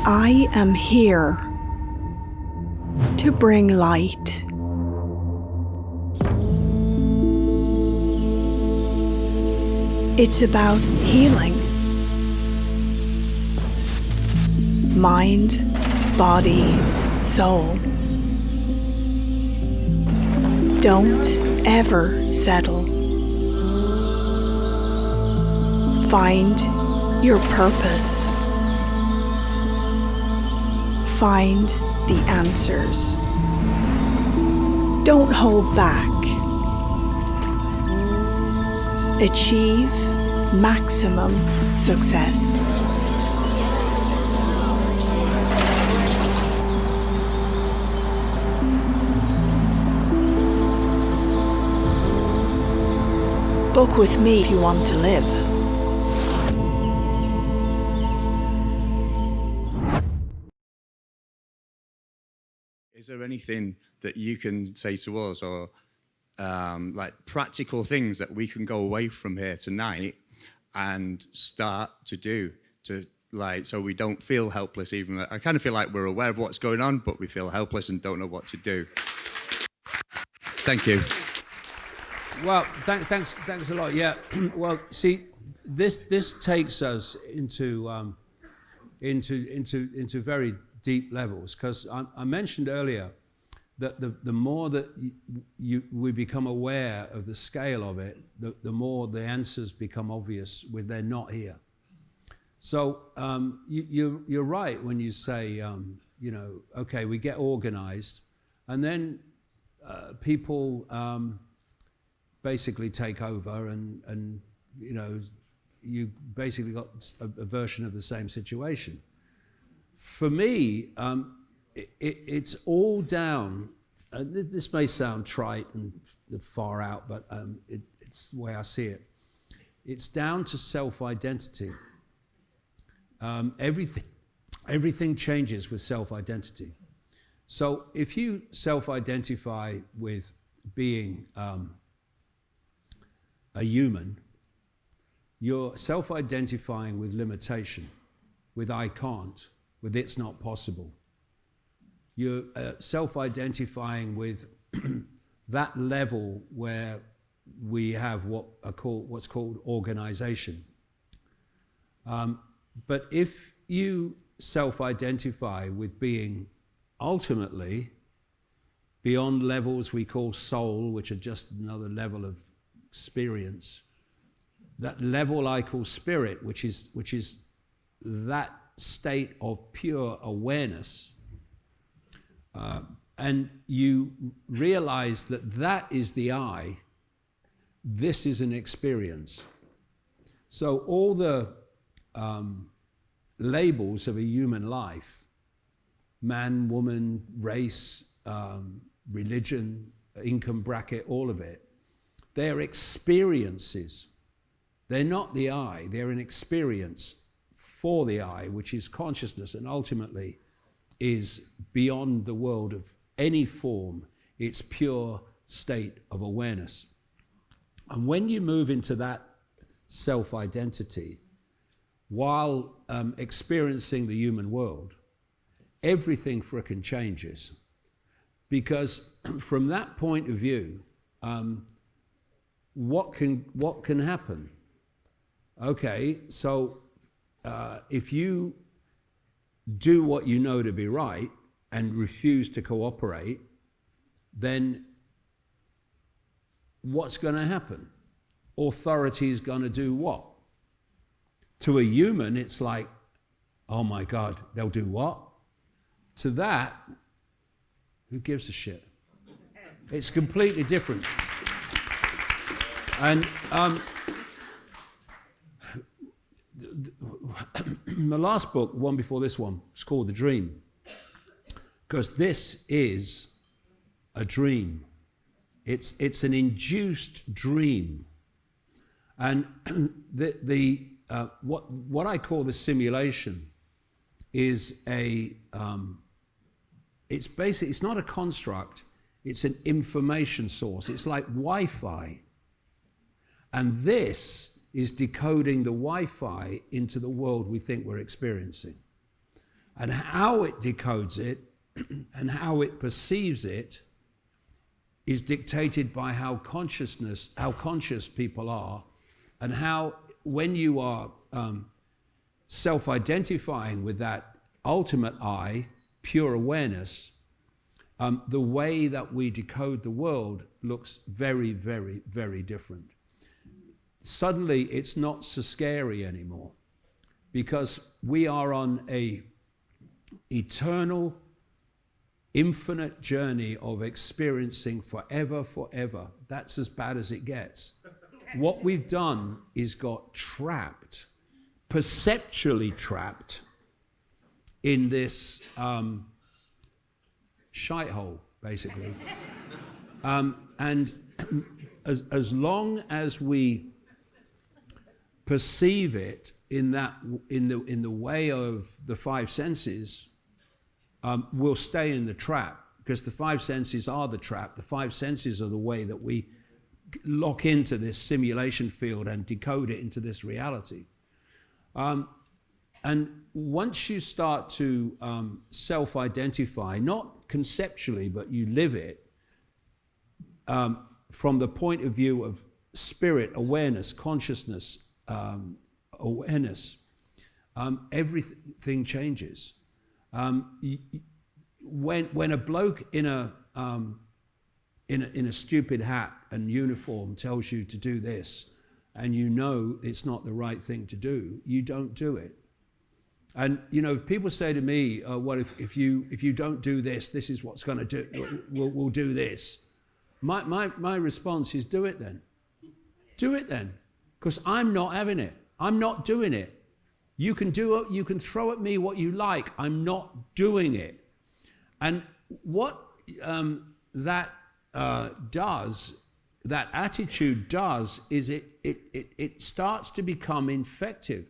I am here to bring light. It's about healing. Mind, body, soul. Don't ever settle. Find your purpose. Find the answers. Don't hold back. Achieve maximum success. Book with me if you want to live. Is there anything that you can say to us, or like practical things that we can go away from here tonight and start to do to, like, so we don't feel helpless? Even I kind of feel like we're aware of what's going on, but we feel helpless and don't know what to do. Thank you. Well, thanks a lot. Yeah. Well, see, this takes us into very deep levels, because I mentioned earlier that the more that we become aware of the scale of it, the more the answers become obvious when they're not here. So you're right when you say, okay, we get organized, and then people basically take over, and you basically got a version of the same situation. For me, it's all down, this may sound trite and far out, but it's the way I see it. It's down to self-identity. Everything changes with self-identity. So if you self-identify with being a human, you're self-identifying with limitation, with I can't, with it's not possible. You're self-identifying with that level where we have what's called organization. But if you self-identify with being ultimately beyond levels we call soul, which are just another level of experience, that level I call spirit, which is that state of pure awareness, and you realize that is the I, this is an experience. So all the labels of a human life, man, woman, race, religion, income bracket, all of it, they're experiences. They're not the I, they're an experience for the I, which is consciousness, and ultimately is beyond the world of any form. It's pure state of awareness. And when you move into that self-identity, while experiencing the human world, everything frickin' changes. Because from that point of view, what can happen? Okay, so if you do what you know to be right and refuse to cooperate, then what's going to happen? Authority is going to do what? To a human, it's like, oh my God, they'll do what? To that, who gives a shit? It's completely different. And the last book, the one before this one, is called The Dream, because this is a dream. It's an induced dream. And what I call the simulation is it's not a construct, it's an information source. It's like Wi-Fi. And this is decoding the Wi-Fi into the world we think we're experiencing. And how it decodes it and how it perceives it is dictated by how conscious people are, and how, when you are self-identifying with that ultimate I, pure awareness, the way that we decode the world looks very, very, very different. Suddenly, it's not so scary anymore, because we are on a eternal, infinite journey of experiencing forever. That's as bad as it gets. What we've done is got trapped, perceptually trapped, in this shithole, basically. And as long as we perceive it in the way of the five senses, we'll stay in the trap, because the five senses are the trap. The five senses are the way that we lock into this simulation field and decode it into this reality. And once you start to self-identify, not conceptually, but you live it, from the point of view of spirit, awareness, consciousness, awareness, everything changes. When a bloke in a stupid hat and uniform tells you to do this, and you know it's not the right thing to do, you don't do it. And people say to me, "Well, if you don't do this, this is what's going to do. We'll do this." My response is, "Do it then. Do it then, because I'm not having it. I'm not doing it. You can do it. You can throw at me what you like. I'm not doing it." And what that attitude does, is it starts to become infective.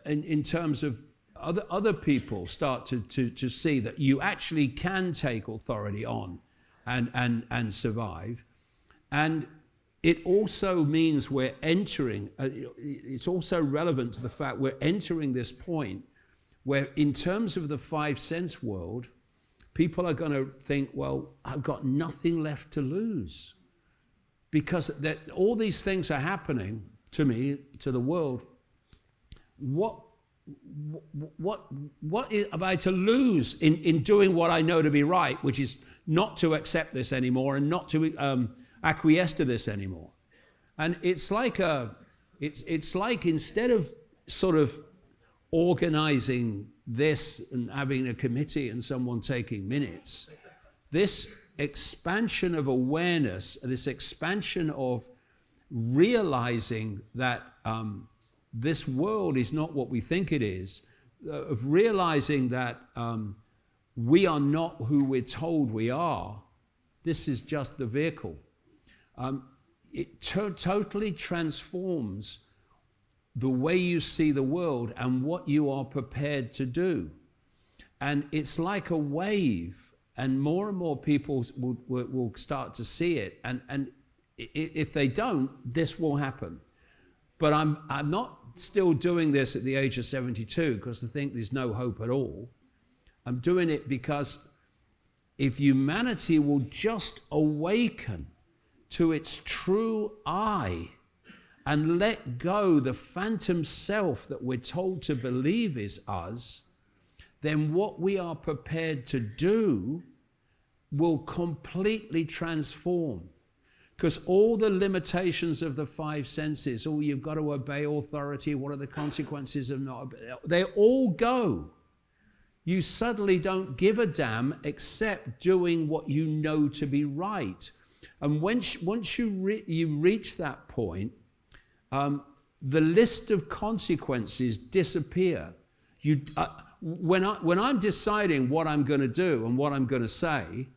In terms of other people start to see that you actually can take authority on and survive. And it also means we're entering, it's also relevant to the fact we're entering this point where, in terms of the five sense world, people are going to think, well, I've got nothing left to lose, because all these things are happening to me, to the world. What am I to lose in doing what I know to be right, which is not to accept this anymore and not to acquiesce to this anymore? And it's like instead of sort of organizing this and having a committee and someone taking minutes, this expansion of awareness, this expansion of realizing that this world is not what we think it is, of realizing that we are not who we're told we are. This is just the vehicle. It totally transforms the way you see the world and what you are prepared to do. And it's like a wave, and more people will start to see it. And if they don't, this will happen. But I'm not still doing this at the age of 72 because I think there's no hope at all. I'm doing it because if humanity will just awaken to its true I and let go the phantom self that we're told to believe is us, then what we are prepared to do will completely transform. Because all the limitations of the five senses, you've got to obey authority, what are the consequences of not, they all go. You suddenly don't give a damn except doing what you know to be right. And once you reach that point, the list of consequences disappear. When I'm deciding what I'm going to do and what I'm going to say,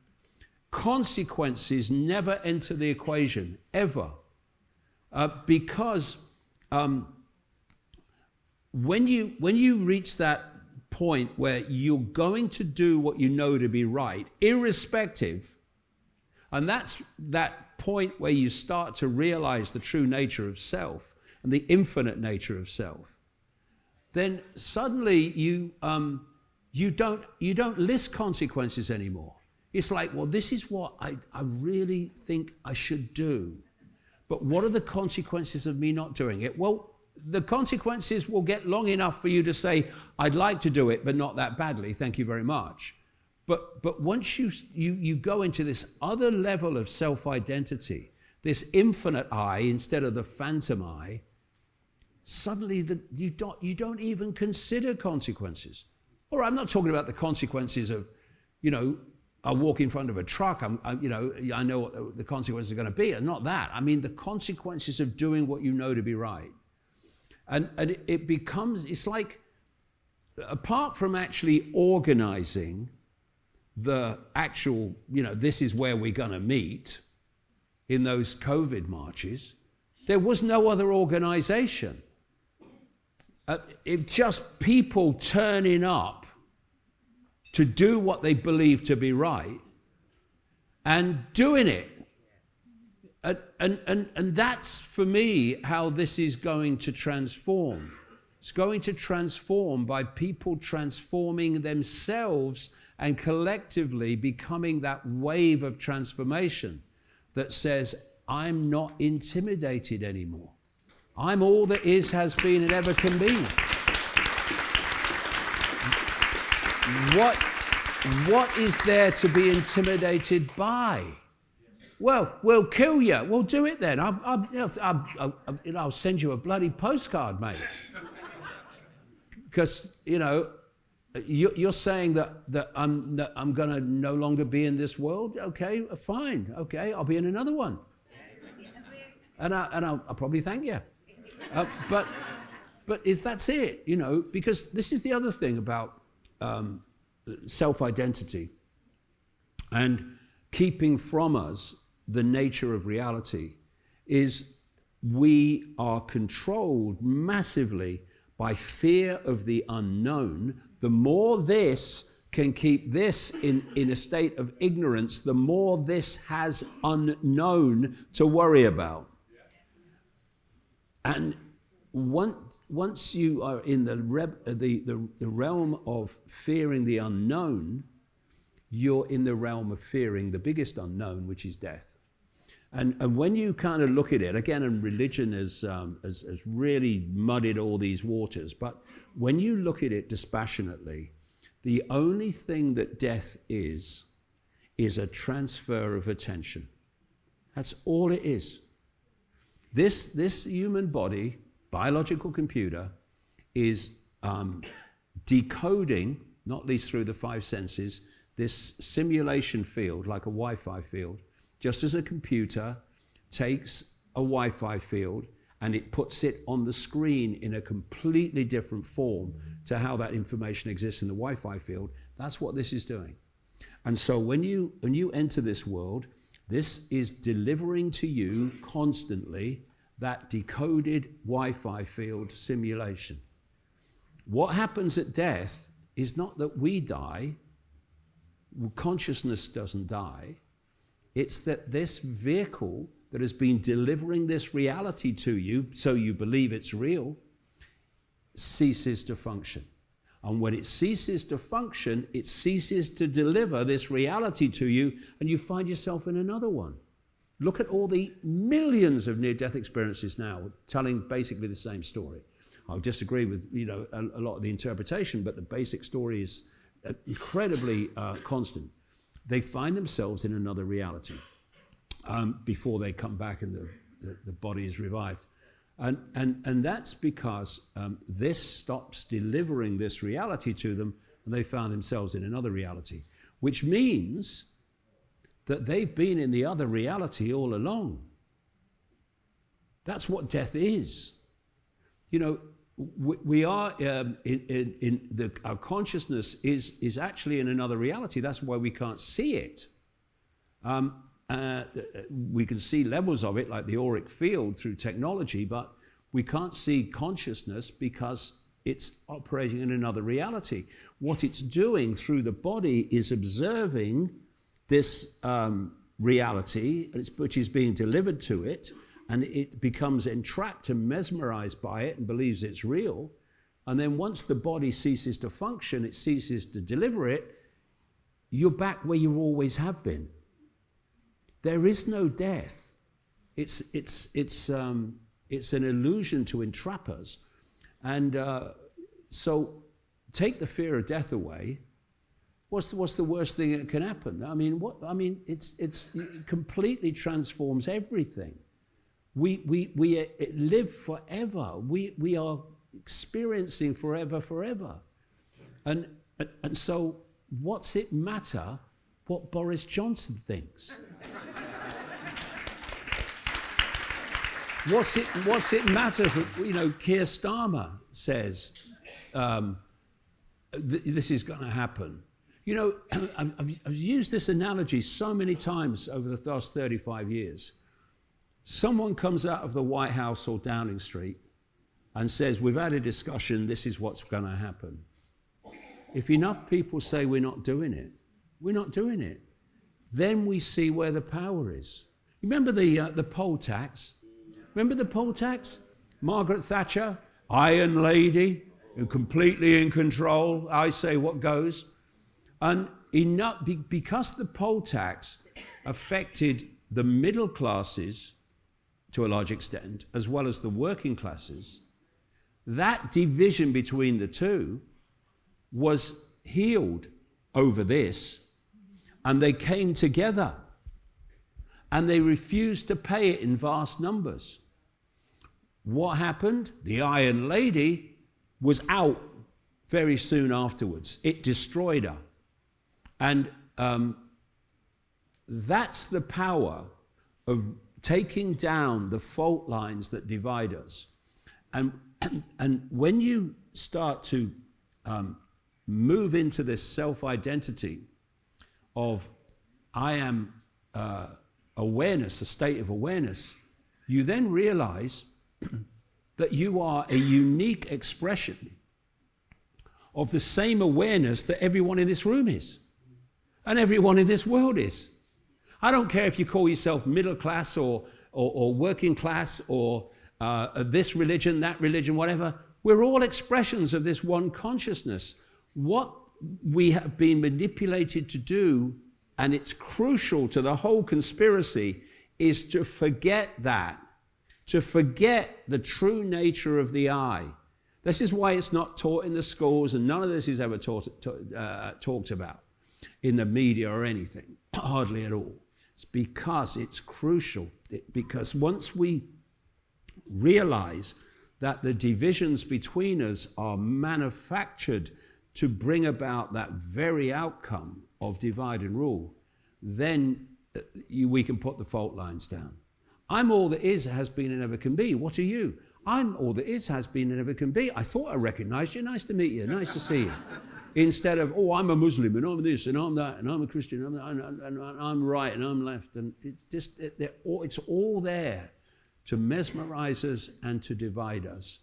consequences never enter the equation, ever. Because when you reach that point where you're going to do what you know to be right, irrespective, and that's that point where you start to realize the true nature of self and the infinite nature of self, then suddenly you don't list consequences anymore. It's like, well, this is what I really think I should do. But what are the consequences of me not doing it? Well, the consequences will get long enough for you to say, I'd like to do it, but not that badly. Thank you very much. But once you go into this other level of self-identity, this infinite I instead of the phantom I, suddenly you don't even consider consequences. Or I'm not talking about the consequences of, I walk in front of a truck, I know what the consequences are going to be. Not that. I mean the consequences of doing what you know to be right. And it becomes, it's like, apart from actually organizing the actual, this is where we're going to meet in those COVID marches, there was no other organization. It just people turning up to do what they believe to be right and doing it. And that's, for me, how this is going to transform. It's going to transform by people transforming themselves and collectively becoming that wave of transformation that says, I'm not intimidated anymore. I'm all that is, has been, and ever can be. What is there to be intimidated by? Well, we'll kill you. We'll do it then. I'll send you a bloody postcard, mate. Because, you're saying that I'm going to no longer be in this world. Okay, fine. Okay, I'll be in another one. And I'll probably thank you. But that's it, because this is the other thing about self-identity and keeping from us the nature of reality is we are controlled massively by fear of the unknown. The more this can keep this in a state of ignorance, the more this has unknown to worry about. And once you are in the realm of fearing the unknown, you're in the realm of fearing the biggest unknown, which is death. And when you kind of look at it, again, and religion has really muddied all these waters, but when you look at it dispassionately, the only thing that death is a transfer of attention. That's all it is. This human body, biological computer, is decoding, not least through the five senses, this simulation field, like a Wi-Fi field, just as a computer takes a Wi-Fi field and it puts it on the screen in a completely different form to how that information exists in the Wi-Fi field. That's what this is doing. And so when you enter this world, this is delivering to you constantly that decoded Wi-Fi field simulation. What happens at death is not that we die, consciousness doesn't die, it's that this vehicle that has been delivering this reality to you, so you believe it's real, ceases to function. And when it ceases to function, it ceases to deliver this reality to you, and you find yourself in another one. Look at all the millions of near-death experiences now telling basically the same story. I'll disagree with a lot of the interpretation, but the basic story is incredibly constant. They find themselves in another reality before they come back and the body is revived. And that's because this stops delivering this reality to them, and they found themselves in another reality, which means that they've been in the other reality all along. That's what death is. We are our consciousness is actually in another reality. That's why we can't see it. We can see levels of it, like the auric field, through technology, but we can't see consciousness because it's operating in another reality. What it's doing through the body is observing this reality, which is being delivered to it, and it becomes entrapped and mesmerized by it and believes it's real. And then once the body ceases to function, it ceases to deliver it, you're back where you always have been. There is no death. It's an illusion to entrap us. And so take the fear of death away. What's the worst thing that can happen? It completely transforms everything. We live forever. We are experiencing forever. And so what's it matter what Boris Johnson thinks? What's it matter if, Keir Starmer says this is going to happen? I've used this analogy so many times over the last 35 years. Someone comes out of the White House or Downing Street and says, we've had a discussion, this is what's going to happen. If enough people say we're not doing it, then we see where the power is. Remember the poll tax? Remember the poll tax? Margaret Thatcher, Iron Lady, and completely in control. I say what goes. And because the poll tax affected the middle classes to a large extent, as well as the working classes, that division between the two was healed over this, and they came together, and they refused to pay it in vast numbers. What happened? The Iron Lady was out very soon afterwards. It destroyed her. And that's the power of taking down the fault lines that divide us. And when you start to move into this self-identity of I am awareness, a state of awareness, you then realize that you are a unique expression of the same awareness that everyone in this room is. And everyone in this world is. I don't care if you call yourself middle class or working class or this religion, that religion, whatever. We're all expressions of this one consciousness. What we have been manipulated to do, and it's crucial to the whole conspiracy, is to forget that, to forget the true nature of the I. This is why it's not taught in the schools, and none of this is ever talked about in the media or anything, hardly at all. It's because it's crucial. Because once we realize that the divisions between us are manufactured to bring about that very outcome of divide and rule, then we can put the fault lines down. I'm all that is, has been, and ever can be. What are you? I'm all that is, has been, and ever can be. I thought I recognized you. Nice to meet you. Nice to see you. Instead of, I'm a Muslim, and I'm this, and I'm that, and I'm a Christian, and I'm right, and I'm left. And it's just, it's all there to mesmerize us and to divide us.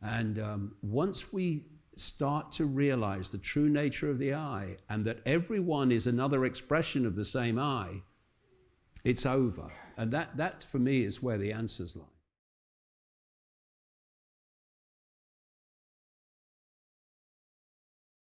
And once we start to realize the true nature of the I, and that everyone is another expression of the same I, it's over. And that for me, is where the answers lie.